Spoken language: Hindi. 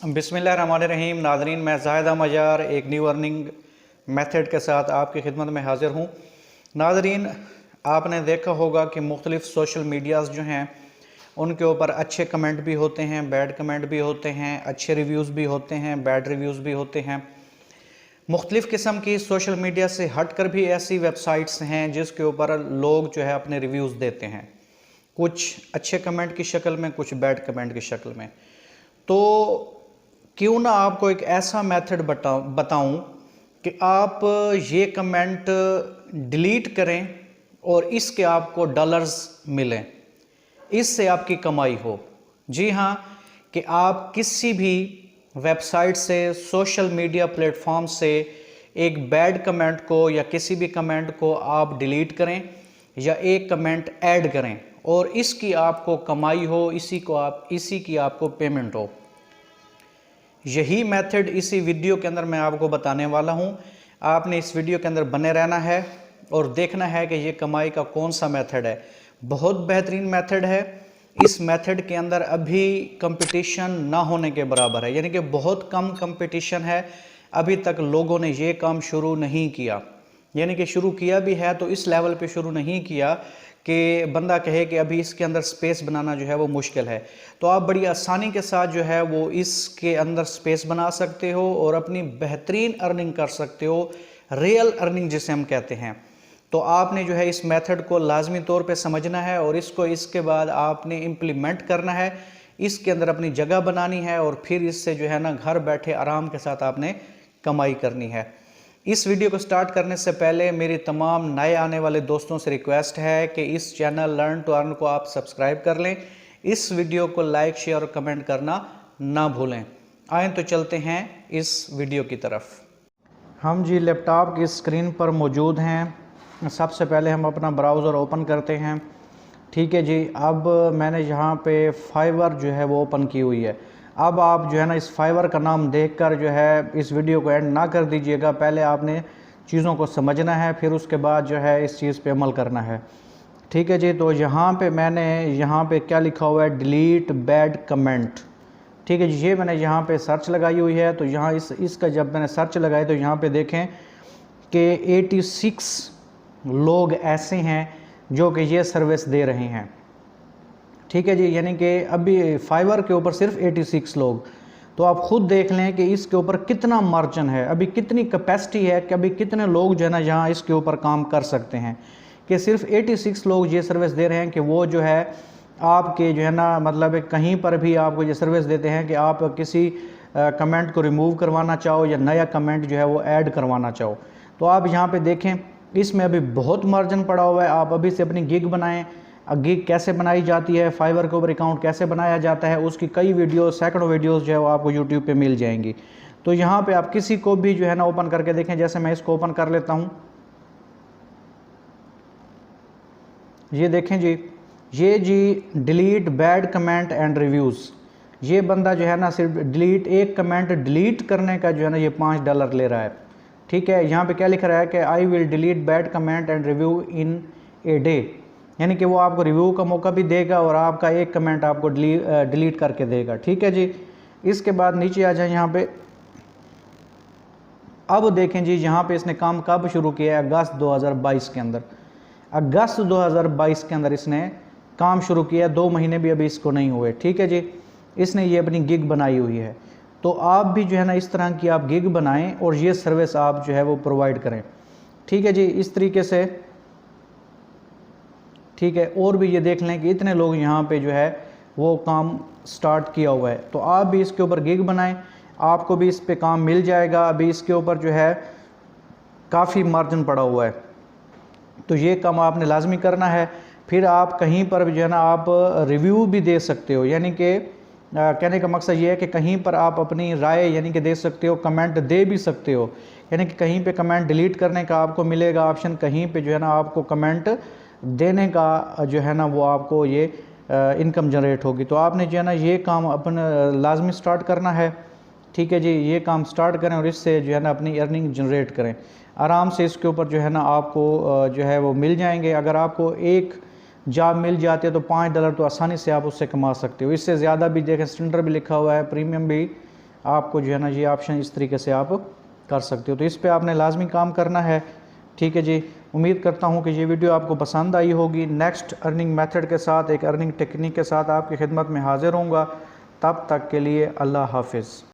बिस्मिल्लाहिर्रहमानिर्रहीम। नाज़रीन, मैं ज़ाहिद मजार एक न्यू अर्निंग मेथड के साथ आपकी खिदमत में हाज़िर हूँ। नाज़रीन, आपने देखा होगा कि मुख्तलिफ़ सोशल मीडियाज़ जो हैं उनके ऊपर अच्छे कमेंट भी होते हैं, बैड कमेंट भी होते हैं, अच्छे रिव्यूज़ भी होते हैं, बैड रिव्यूज़ भी होते हैं। मुख्तलिफ़ किस्म की सोशल मीडिया से हट कर भी ऐसी वेबसाइट्स हैं जिसके ऊपर लोग जो है अपने रिव्यूज़ देते हैं, कुछ अच्छे कमेंट की शक्ल में, कुछ बैड कमेंट की शक्ल में। तो क्यों ना आपको एक ऐसा मेथड बताऊं कि आप ये कमेंट डिलीट करें और इसके आपको डॉलर्स मिलें, इससे आपकी कमाई हो। जी हाँ, कि आप किसी भी वेबसाइट से, सोशल मीडिया प्लेटफॉर्म से एक बैड कमेंट को या किसी भी कमेंट को आप डिलीट करें या एक कमेंट ऐड करें और इसकी आपको कमाई हो, इसी की आपको पेमेंट हो। यही मेथड इसी वीडियो के अंदर मैं आपको बताने वाला हूं। आपने इस वीडियो के अंदर बने रहना है और देखना है कि ये कमाई का कौन सा मेथड है। बहुत बेहतरीन मेथड है। इस मेथड के अंदर अभी कंपटीशन ना होने के बराबर है, यानी कि बहुत कम कंपटीशन है। अभी तक लोगों ने ये काम शुरू नहीं किया, यानी कि शुरू किया भी है तो इस लेवल पे शुरू नहीं किया कि बंदा कहे कि अभी इसके अंदर स्पेस बनाना जो है वो मुश्किल है। तो आप बड़ी आसानी के साथ जो है वो इसके अंदर स्पेस बना सकते हो और अपनी बेहतरीन अर्निंग कर सकते हो, रियल अर्निंग जिसे हम कहते हैं। तो आपने जो है इस मेथड को लाजमी तौर पे समझना है और इसके बाद आपने इम्प्लीमेंट करना है, इसके अंदर अपनी जगह बनानी है और फिर इससे जो है ना घर बैठे आराम के साथ आपने कमाई करनी है। इस वीडियो को स्टार्ट करने से पहले मेरी तमाम नए आने वाले दोस्तों से रिक्वेस्ट है कि इस चैनल लर्न टू अर्न को आप सब्सक्राइब कर लें, इस वीडियो को लाइक, शेयर और कमेंट करना ना भूलें। आएँ तो चलते हैं इस वीडियो की तरफ। हम जी लैपटॉप की स्क्रीन पर मौजूद हैं। सबसे पहले हम अपना ब्राउज़र ओपन करते हैं। ठीक है जी, अब मैंने यहाँ पे फाइवर जो है वो ओपन की हुई है। अब आप जो है ना इस फाइवर का नाम देखकर जो है इस वीडियो को एंड ना कर दीजिएगा। पहले आपने चीज़ों को समझना है, फिर उसके बाद जो है इस चीज़ पे अमल करना है। ठीक है जी, तो यहाँ पे मैंने यहाँ पे क्या लिखा हुआ है, डिलीट बैड कमेंट। ठीक है जी, ये मैंने यहाँ पे सर्च लगाई हुई है। तो यहाँ इसका जब मैंने सर्च लगाई तो यहाँ पे देखें कि 86 लोग ऐसे हैं जो कि ये सर्विस दे रहे हैं। ठीक है जी, यानी कि अभी फाइवर के ऊपर सिर्फ 86 लोग। तो आप खुद देख लें कि इसके ऊपर कितना मार्जिन है, अभी कितनी कैपेसिटी है कि अभी कितने लोग जो है ना यहाँ इसके ऊपर काम कर सकते हैं। कि सिर्फ 86 लोग ये सर्विस दे रहे हैं कि वो जो है आपके जो है ना मतलब कहीं पर भी आपको ये सर्विस देते हैं कि आप किसी कमेंट को रिमूव करवाना चाहो या नया कमेंट जो है वो ऐड करवाना चाहो। तो आप यहाँ पे देखें इसमें अभी बहुत मार्जिन पड़ा हुआ है। आप अभी से अपनी गिग बनाएं। गिग कैसे बनाई जाती है, फाइवर के ऊपर अकाउंट कैसे बनाया जाता है, उसकी कई वीडियो, सैकड़ों वीडियोस जो है वो आपको यूट्यूब पे मिल जाएंगी। तो यहाँ पे आप किसी को भी जो है ना ओपन करके देखें। जैसे मैं इसको ओपन कर लेता हूँ, ये देखें जी, ये जी delete bad comment and reviews. ये बंदा जो है ना सिर्फ एक कमेंट डिलीट करने का जो है ना ये $5 ले रहा है। ठीक है, यहाँ पे क्या लिख रहा है कि I will delete bad comment and review in a day, यानी कि वो आपको रिव्यू का मौका भी देगा और आपका एक कमेंट आपको डिलीट करके देगा। ठीक है जी, इसके बाद नीचे आ जाए यहाँ पे। अब देखें जी, यहाँ पे इसने काम कब शुरू किया है, अगस्त 2022 के अंदर। अगस्त 2022 के अंदर इसने काम शुरू किया, 2 महीने भी अभी इसको नहीं हुए। ठीक है जी, इसने ये अपनी गिग बनाई हुई है। तो आप भी जो है ना इस तरह की आप गिग बनाएं और ये सर्विस आप जो है वो प्रोवाइड करें। ठीक है जी, इस तरीके से। ठीक है, और भी ये देख लें कि इतने लोग यहाँ पे जो है वो काम स्टार्ट किया हुआ है। तो आप भी इसके ऊपर गिग बनाएं, आपको भी इस पे काम मिल जाएगा। अभी इसके ऊपर जो है काफ़ी मार्जिन पड़ा हुआ है, तो ये काम आपने लाजमी करना है। फिर आप कहीं पर भी जो है ना आप रिव्यू भी दे सकते हो, यानी कि कहने का मकसद ये है कि कहीं पर आप अपनी राय यानी कि दे सकते हो, कमेंट दे भी सकते हो। यानी कि कहीं पे कमेंट डिलीट करने का आपको मिलेगा ऑप्शन, कहीं पे जो है ना आपको कमेंट देने का जो है ना वो आपको ये इनकम जनरेट होगी। तो आपने जो है ना ये काम अपना लाजमी स्टार्ट करना है। ठीक है जी, ये काम स्टार्ट करें और इससे जो है ना अपनी अर्निंग जनरेट करें। आराम से इसके ऊपर जो है ना आपको जो है वो मिल जाएंगे। अगर आपको एक जॉब मिल जाती है तो $5 तो आसानी से आप उससे कमा सकते हो। इससे ज़्यादा भी देखें, स्टैंडर्ड भी लिखा हुआ है, प्रीमियम भी आपको जो है ना ये ऑप्शन इस तरीके से आप कर सकते हो। तो इस पर आपने लाजमी काम करना है। ठीक है जी, उम्मीद करता हूँ कि ये वीडियो आपको पसंद आई होगी। नेक्स्ट अर्निंग मेथड के साथ, एक अर्निंग टेक्निक के साथ आपकी खिदमत में हाजिर होऊंगा। तब तक के लिए अल्लाह हाफिज़।